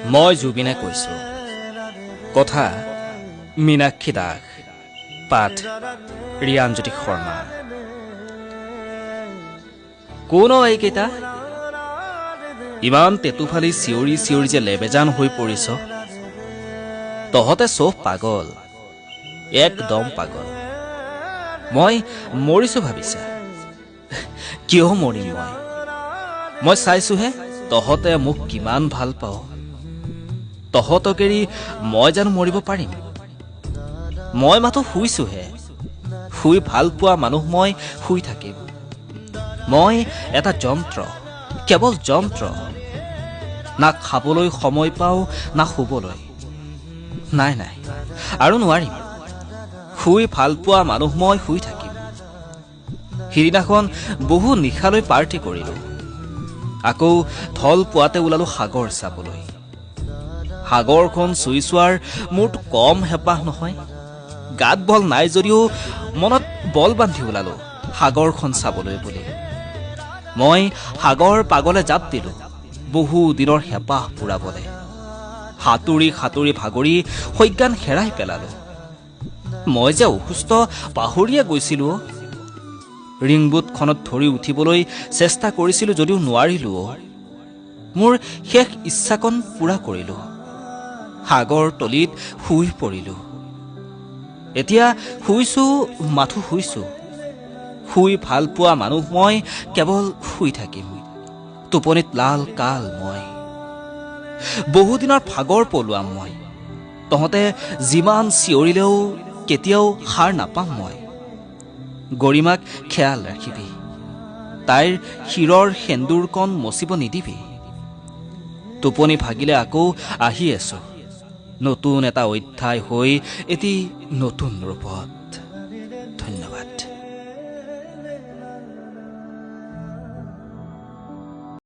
মই জুবিনে কৈছো। কথা মীনাক্ষী দাস। পাঠ ৰিয়ানজ্যোতি শৰ্মা। কোন এইকেইটা? ইমান তেতুফালি চিঞৰি চিঞৰি যে লেবেজান হৈ পৰিছ। তহঁতে চব পাগল, একদম পাগল। মই মৰিছো ভাবিছা? কিয় মৰিম মই চাইছোহে তহঁতে মোক কিমান ভাল পাওঁ। তহঁতক এৰি মই জানো মৰিব পাৰিম? মই মাথো শুইছোহে। শুই ভাল পোৱা মানুহ মই শুই থাকিম। মই এটা যন্ত্ৰ, কেৱল যন্ত্ৰ। না খাবলৈ সময় পাওঁ, না শুবলৈ। নাই নাই, আৰু নোৱাৰিম। শুই ভাল পোৱা মানুহ মই শুই থাকিম। সিদিনাখন বহু নিশালৈ পাৰ্টি কৰিলোঁ। আকৌ থল পুৱাতে ওলালো সাগৰ চাবলৈ। সাগৰখন চুই চোৱাৰ মোৰতো কম হেঁপাহ নহয়। গাত বল নাই যদিও মনত বল বান্ধি ওলালো সাগৰখন চাবলৈ বুলি। মই সাগৰ পাগলে জাপ দিলো বহু দিনৰ হেঁপাহ পূৰাবলে। সাঁতুৰি সাঁতুৰি ভাগৰি সজ্ঞান হেৰাই পেলালো। মই যে অসুস্থ পাহৰিয়ে গৈছিলো। ৰিংবোটখনত ধৰি উঠিবলৈ চেষ্টা কৰিছিলো যদিও নোৱাৰিলো। মোৰ শেষ ইচ্ছাকণ পূৰা কৰিলো। সাগৰ তলিত শুই পৰিলো। এতিয়া শুইছো মাথো শুইছো। শুই ভাল পোৱা মানুহ মই কেৱল শুই থাকিম। টোপনিত লাল কাল মই। বহুদিনৰ ভাগৰ পলোৱাম মই। তহঁতে যিমান চিঞৰিলেও কেতিয়াও সাৰ নাপাম মই। গৰিমাক খেয়াল ৰাখিবি। তাইৰ শিৰৰ সেন্দুৰকণ মচিব নিদিবি। টোপনি ভাগিলে আকৌ আহি আছো নতুন এটা অধ্যায় হৈ এটি নতুন ৰূপত। ধন্যবাদ।